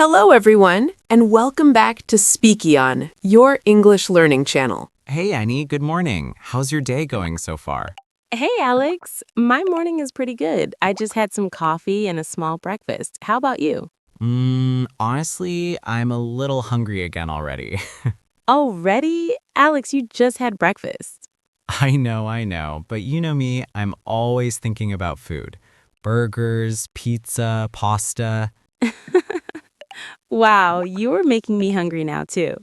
Hello, everyone, and welcome back to Speakion, your English learning channel. Hey, Annie, good morning. How's your day going so far? Hey, Alex. My morning is pretty good. I just had some coffee and a small breakfast. How about you? Honestly, I'm a little hungry again already. Already? Alex, you just had breakfast. I know, but you know me, I'm always thinking about food. Burgers, pizza, pasta. Wow, you're making me hungry now, too.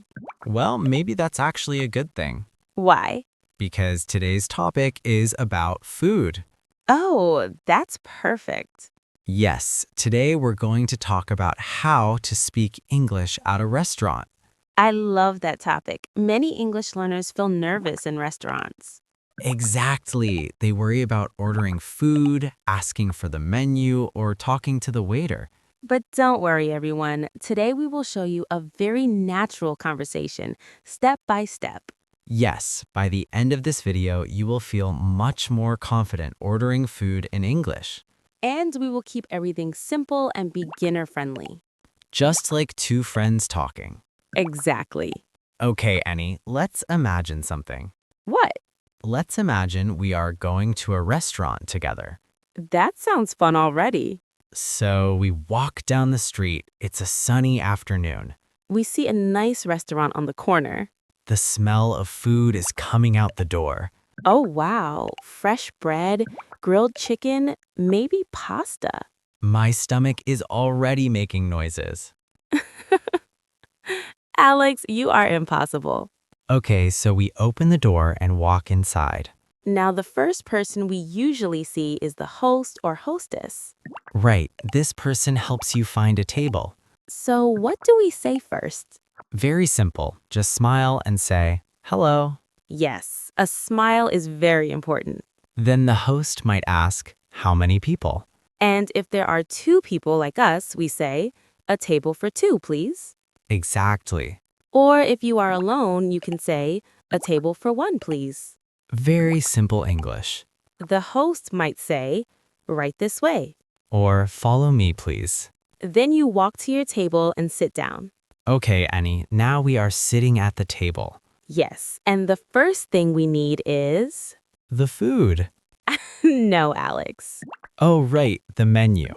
Well, maybe that's actually a good thing, Why? because today's topic is about food. Oh, that's perfect. Yes, today we're going to talk about how to speak English at a restaurant. I love that topic. Many English learners feel nervous in restaurants. Exactly. They worry about ordering food, asking for the menu, or talking to the waiter. But don't worry, everyone. Today we will show you a very natural conversation, step by step. Yes, by the end of this video, you will feel much more confident ordering food in English. And we will keep everything simple and beginner friendly. Just like two friends talking. Exactly. Okay, Annie, let's imagine something. What? Let's imagine we are going to a restaurant together. That sounds fun already. So we walk down the street. It's a sunny afternoon. We see a nice restaurant on the corner. The smell of food is coming out the door. Oh, wow. Fresh bread, grilled chicken, maybe pasta. My stomach is already making noises. Alex, you are impossible. Okay, so we open the door and walk inside. Now, the first person we usually see is the host or hostess. Right, this person helps you find a table. So, what do we say first? Very simple. Just smile and say, hello. Yes, a smile is very important. Then the host might ask, how many people? And if there are two people like us, we say, a table for two, please. Exactly. Or if you are alone, you can say, a table for one, please. Very simple English. The host might say, right this way. Or follow me, please. Then you walk to your table and sit down. Okay, Annie, now we are sitting at the table. Yes, and the first thing we need is... The food. No, Alex. Oh, right, the menu.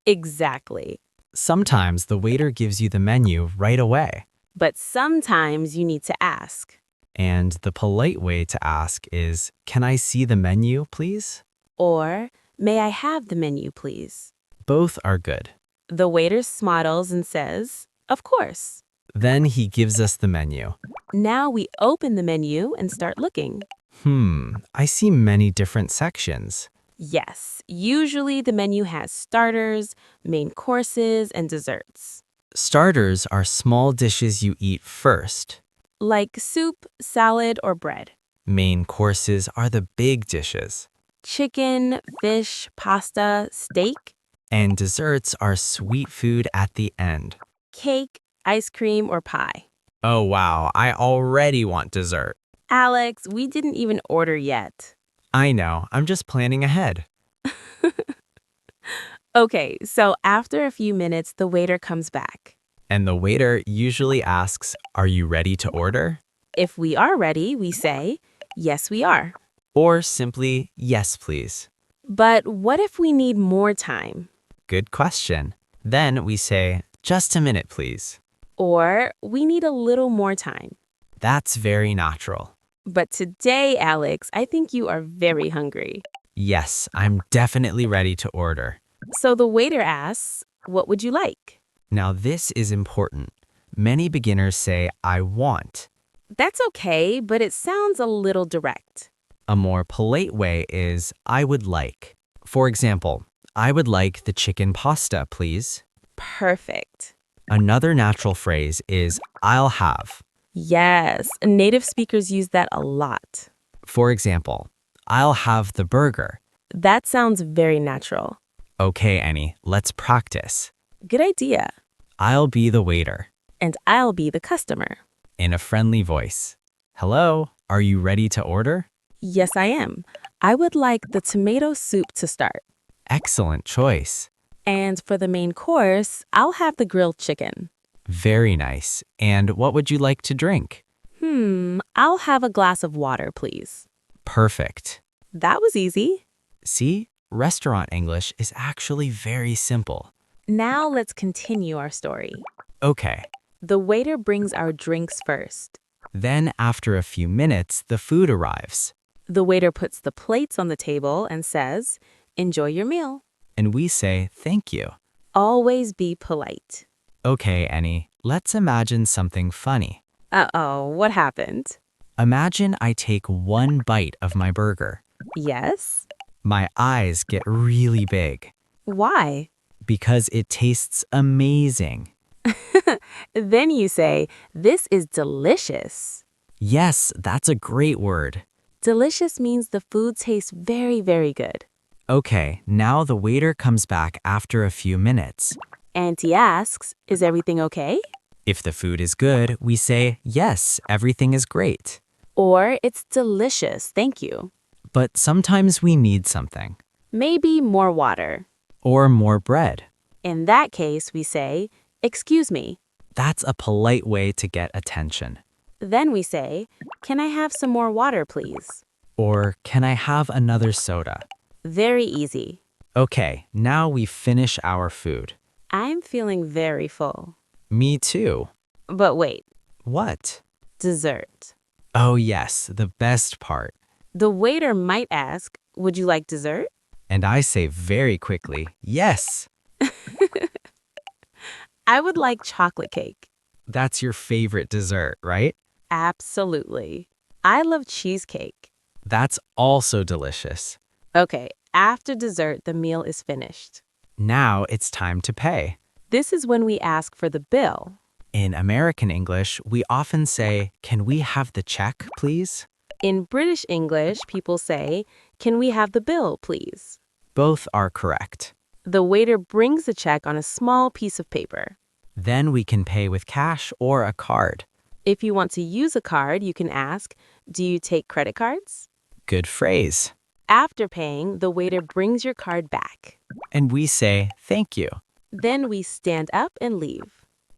Exactly. Sometimes the waiter gives you the menu right away. But sometimes you need to ask. And the polite way to ask is, can I see the menu, please? Or, may I have the menu, please? Both are good. The waiter smiles and says, of course. Then he gives us the menu. Now we open the menu and start looking. I see many different sections. Yes, usually the menu has starters, main courses, and desserts. Starters are small dishes you eat first. Like soup, salad, or bread. Main courses are the big dishes. Chicken, fish, pasta, steak. And desserts are sweet food at the end. Cake, ice cream, or pie. Oh wow, I already want dessert. Alex, we didn't even order yet. I know, I'm just planning ahead. Okay, so after a few minutes, the waiter comes back. And the waiter usually asks, are you ready to order? If we are ready, we say, yes, we are. Or simply, yes, please. But what if we need more time? Good question. Then we say, just a minute, please. Or we need a little more time. That's very natural. But today, Alex, I think you are very hungry. Yes, I'm definitely ready to order. So the waiter asks, what would you like? Now this is important. Many beginners say, I want. That's okay, but it sounds a little direct. A more polite way is, I would like. For example, I would like the chicken pasta, please. Perfect. Another natural phrase is, I'll have. Yes, native speakers use that a lot. For example, I'll have the burger. That sounds very natural. Okay, Annie, let's practice. Good idea. I'll be the waiter. And I'll be the customer. In a friendly voice. Hello, are you ready to order? Yes, I am. I would like the tomato soup to start. Excellent choice. And for the main course, I'll have the grilled chicken. Very nice. And what would you like to drink? I'll have a glass of water, please. Perfect. That was easy. See, restaurant English is actually very simple. Now let's continue our story. Okay. The waiter brings our drinks first. Then, after a few minutes, the food arrives. The waiter puts the plates on the table and says, "Enjoy your meal." And we say, thank you. Always be polite. Okay, Annie, let's imagine something funny. Uh-oh, what happened? Imagine I take one bite of my burger. Yes? My eyes get really big Why? because it tastes amazing. Then you say, "This is delicious." Yes, that's a great word. Delicious means the food tastes very, very good. Okay, now the waiter comes back after a few minutes. And he asks, "Is everything okay?" If the food is good, we say, yes, everything is great. Or, "It's delicious, thank you." But sometimes we need something. Maybe more water. Or more bread. In that case, we say, "Excuse me." That's a polite way to get attention. Then we say, "Can I have some more water, please?" Or, can I have another soda? Very easy. Okay, now we finish our food. I'm feeling very full. Me too. But wait, What? dessert. Oh yes, the best part. The waiter might ask, "Would you like dessert?" And I say very quickly, yes. I would like chocolate cake. That's your favorite dessert, right? Absolutely. I love cheesecake. That's also delicious. Okay, after dessert, the meal is finished. Now it's time to pay. This is when we ask for the bill. In American English, we often say, can we have the check, please? In British English, people say, "Can we have the bill, please?" Both are correct. The waiter brings the check on a small piece of paper. Then we can pay with cash or a card. If you want to use a card, you can ask, "Do you take credit cards?" Good phrase. After paying, the waiter brings your card back. And we say, thank you. Then we stand up and leave.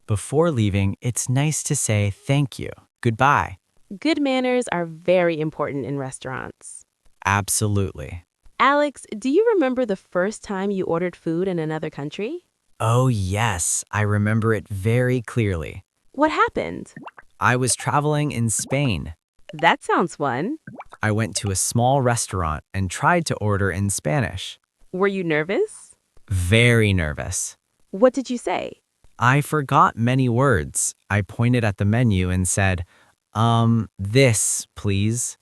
Before leaving, it's nice to say thank you. Goodbye. Good manners are very important in restaurants. Absolutely. Alex, do you remember the first time you ordered food in another country? Oh, yes, I remember it very clearly. What happened? I was traveling in Spain. That sounds fun. I went to a small restaurant and tried to order in Spanish. Were you nervous? Very nervous. What did you say? I forgot many words. I pointed at the menu and said, this, please.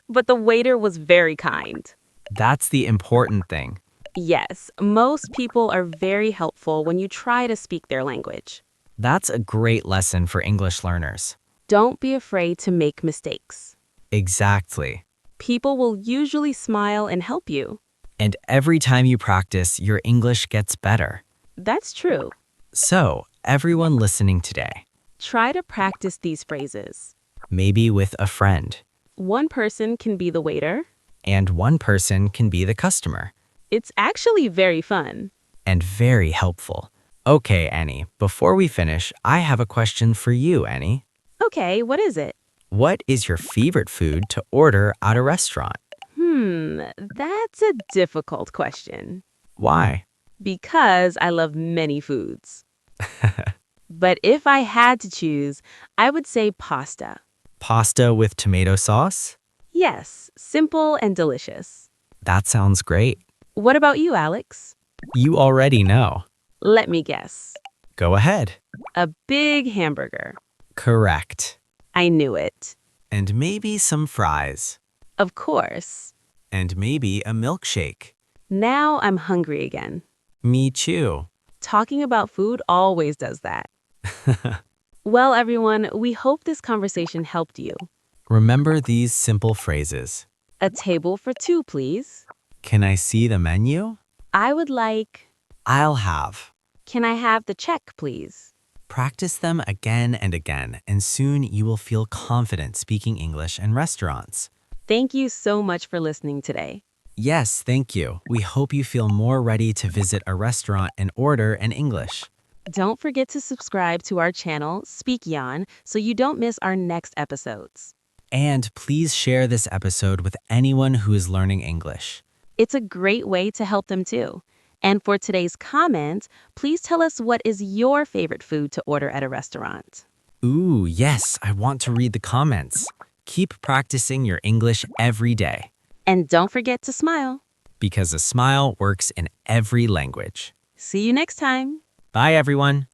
But the waiter was very kind. That's the important thing. Yes, most people are very helpful when you try to speak their language. That's a great lesson for English learners. Don't be afraid to make mistakes. Exactly. People will usually smile and help you. And every time you practice, your English gets better. That's true. So, everyone listening today, Try to practice these phrases. maybe with a friend, One person can be the waiter. and one person can be the customer, It's actually very fun. and very helpful. Okay, Annie, before we finish, I have a question for you, Annie. Okay, what is it? What is your favorite food to order at a restaurant? That's a difficult question. Why? Because I love many foods. But if I had to choose, I would say pasta. Pasta with tomato sauce? Yes, simple and delicious. That sounds great. What about you, Alex? You already know. Let me guess. Go ahead. A big hamburger. Correct. I knew it. And maybe some fries. Of course. And maybe a milkshake. Now I'm hungry again. Me too. Talking about food always does that. Well, everyone, we hope this conversation helped you. Remember these simple phrases. A table for two, please. Can I see the menu? I would like... I'll have. Can I have the check, please? Practice them again and again, and soon you will feel confident speaking English in restaurants. Thank you so much for listening today. Yes, thank you. We hope you feel more ready to visit a restaurant and order in English. Don't forget to subscribe to our channel, Speakion, so you don't miss our next episodes. And please share this episode with anyone who is learning English. It's a great way to help them too. And for today's comment, please tell us what is your favorite food to order at a restaurant. Ooh, yes, I want to read the comments. Keep practicing your English every day, And don't forget to smile. because a smile works in every language. See you next time. Bye, everyone.